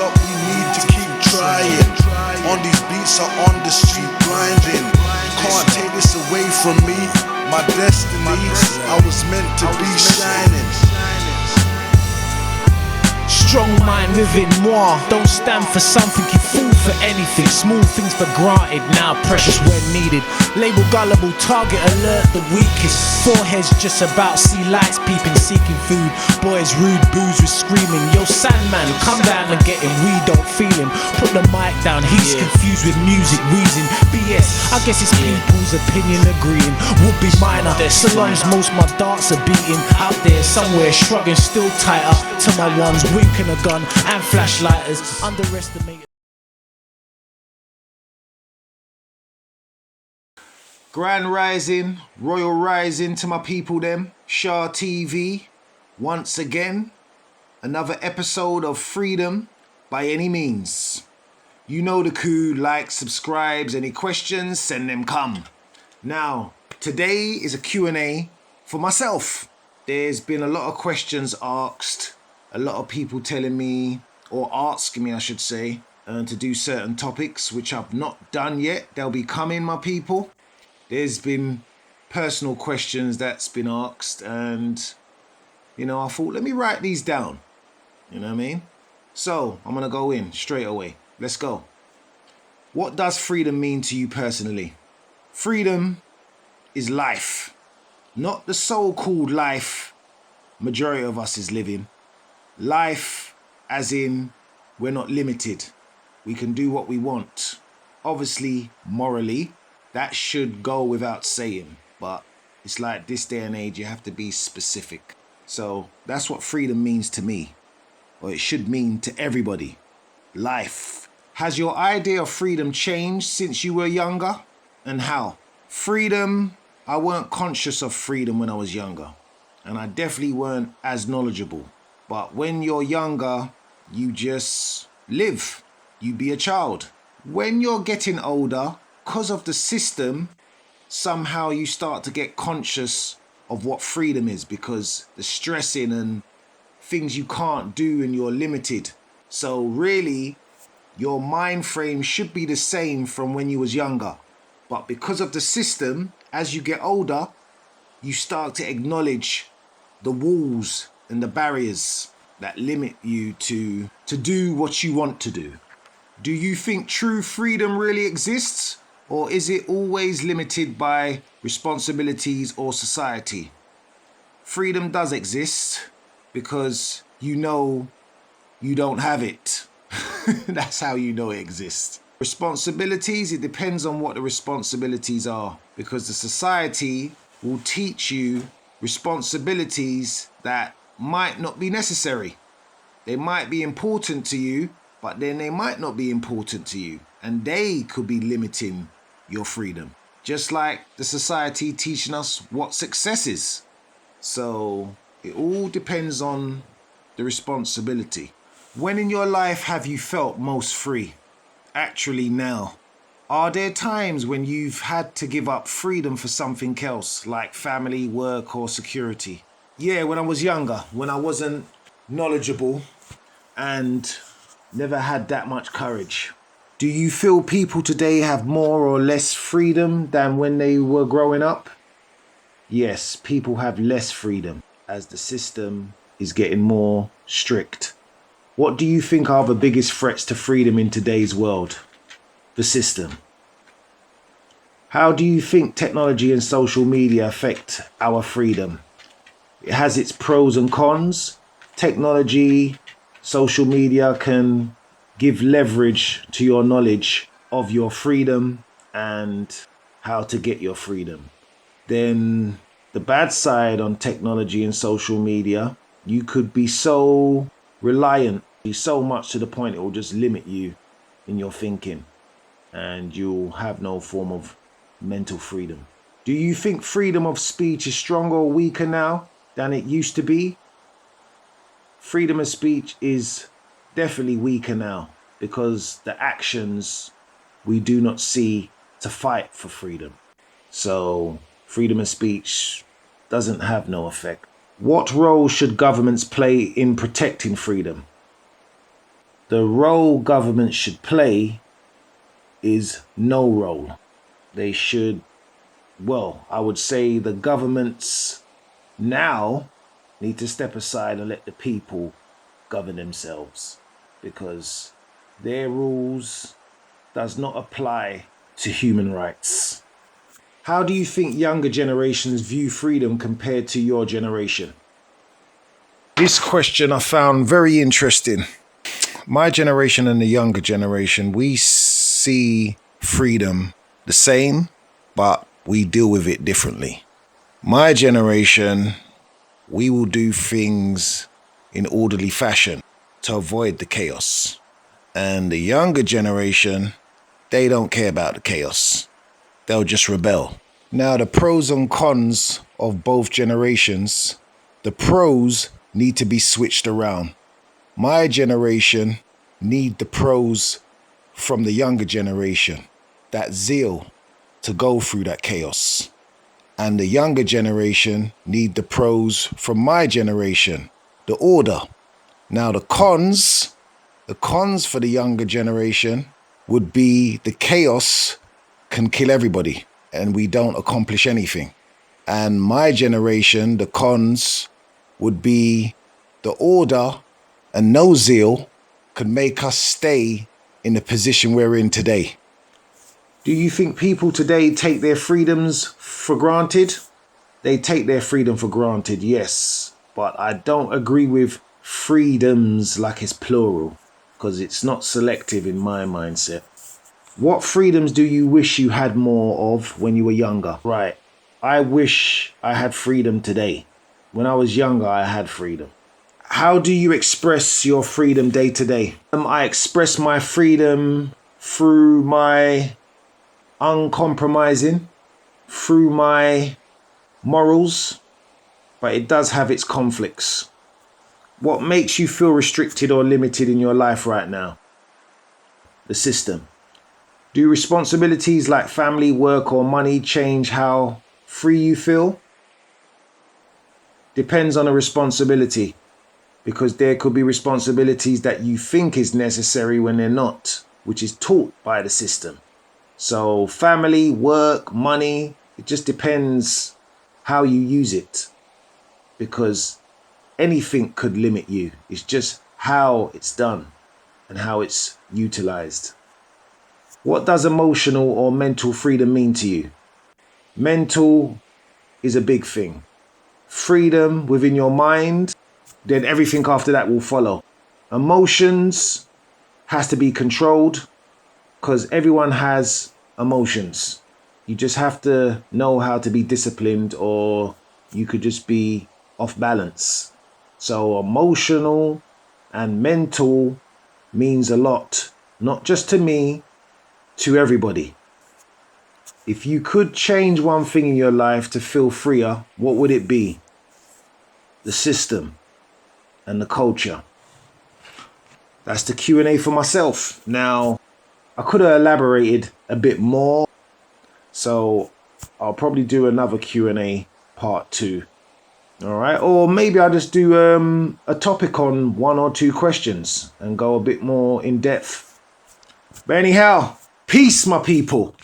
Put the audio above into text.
up, we need to keep trying. On these beats are on the street grinding. Can't take this away from me. My destiny, I was meant to be shining. Strong mind within moi. Don't stand for something, you fool for anything. Small things for granted, now precious when needed. Label gullible, target alert, the weakest. Foreheads just about, see lights peeping, seeking food. Boys rude, booze with screaming. Yo Sandman, come down and get him, we don't feel him. Put the mic down, he's confused with music, wheezing. BS, I guess it's people's opinion agreeing. Would be minor, so long as most my darts are beating. Out there somewhere, shrugging, still tighter. To my ones, winking a gun and flashlighters. Underestimated. Grand rising, royal rising to my people them. Shah TV, once again, another episode of Freedom by any means. You know the coup, like, subscribes, any questions, send them come. Now, today is a Q&A for myself. There's been a lot of questions asked, a lot of people telling me, or asking me I should say, to do certain topics, which I've not done yet. They'll be coming, my people. There's been personal questions that's been asked, and I thought, let me write these down. You know what I mean? So I'm gonna go in straight away. Let's go. What does freedom mean to you personally? Freedom is life, not the so-called life majority of us is living. Life as in we're not limited. We can do what we want. Obviously, morally, that should go without saying, but it's like this day and age, you have to be specific. So that's what freedom means to me, or it should mean to everybody. Life. Has your idea of freedom changed since you were younger, and how? Freedom, I weren't conscious of freedom when I was younger, and I definitely weren't as knowledgeable. But when you're younger, you just live. You be a child. When you're getting older, because of the system, somehow you start to get conscious of what freedom is, because the stressing and things you can't do and you're limited. So really, your mind frame should be the same from when you was younger. But because of the system, as you get older, you start to acknowledge the walls and the barriers that limit you to do what you want to do. Do you think true freedom really exists? Or is it always limited by responsibilities or society? Freedom does exist because you know you don't have it. That's how you know it exists. Responsibilities, it depends on what the responsibilities are, because the society will teach you responsibilities that might not be necessary. They might be important to you, but then they might not be important to you, and they could be limiting your freedom. Just like the society teaching us what success is. So it all depends on the responsibility. When in your life have you felt most free? Actually now. Are there times when you've had to give up freedom for something else, like family, work, or security? Yeah, when I was younger, when I wasn't knowledgeable and never had that much courage. Do you feel people today have more or less freedom than when they were growing up? Yes, people have less freedom as the system is getting more strict. What do you think are the biggest threats to freedom in today's world? The system. How do you think technology and social media affect our freedom? It has its pros and cons. Technology, social media can give leverage to your knowledge of your freedom and how to get your freedom. Then the bad side on technology and social media, you could be so reliant, be so much to the point it will just limit you in your thinking, and you'll have no form of mental freedom. Do you think freedom of speech is stronger or weaker now than it used to be? Freedom of speech is definitely weaker now, because the actions we do not see to fight for freedom. So freedom of speech doesn't have no effect. What role should governments play in protecting freedom? The role government should play is no role. They should, well, I would say the governments now need to step aside and let the people govern themselves, because their rules does not apply to human rights. How do you think younger generations view freedom compared to your generation? This question I found very interesting. My generation and the younger generation, we see freedom the same, but we deal with it differently. My generation, we will do things in orderly fashion to avoid the chaos. And the younger generation, they don't care about the chaos. They'll just rebel. Now, the pros and cons of both generations, the pros need to be switched around. My generation need the pros from the younger generation, that zeal to go through that chaos. And the younger generation need the pros from my generation, the order. Now the cons for the younger generation would be the chaos can kill everybody and we don't accomplish anything. And my generation, the cons would be the order and no zeal can make us stay in the position we're in today. Do you think people today take their freedoms for granted? They take their freedom for granted, yes. But I don't agree with freedoms like it's plural, because it's not selective in my mindset. What freedoms do you wish you had more of when you were younger? Right. I wish I had freedom today. When I was younger, I had freedom. How do you express your freedom day to day? I express my freedom through my uncompromising, through my morals, but it does have its conflicts. What makes you feel restricted or limited in your life right now? The system. Do responsibilities like family, work, or money change how free you feel? Depends on the responsibility, because there could be responsibilities that you think is necessary when they're not, which is taught by the system. So family, work, money, it just depends how you use it, because anything could limit you. It's just how it's done and how it's utilized. What does emotional or mental freedom mean to you? Mental is a big thing. Freedom within your mind, then everything after that will follow. Emotions has to be controlled, because everyone has emotions. You just have to know how to be disciplined, or you could just be off balance. So emotional and mental means a lot, not just to me, to everybody. If you could change one thing in your life to feel freer, what would it be? The system and the culture. That's the Q&A for myself. Now, I could have elaborated a bit more, so I'll probably do another Q&A part 2. All right, or maybe I'll just do a topic on 1 or 2 questions and go a bit more in depth. But anyhow, peace, my people.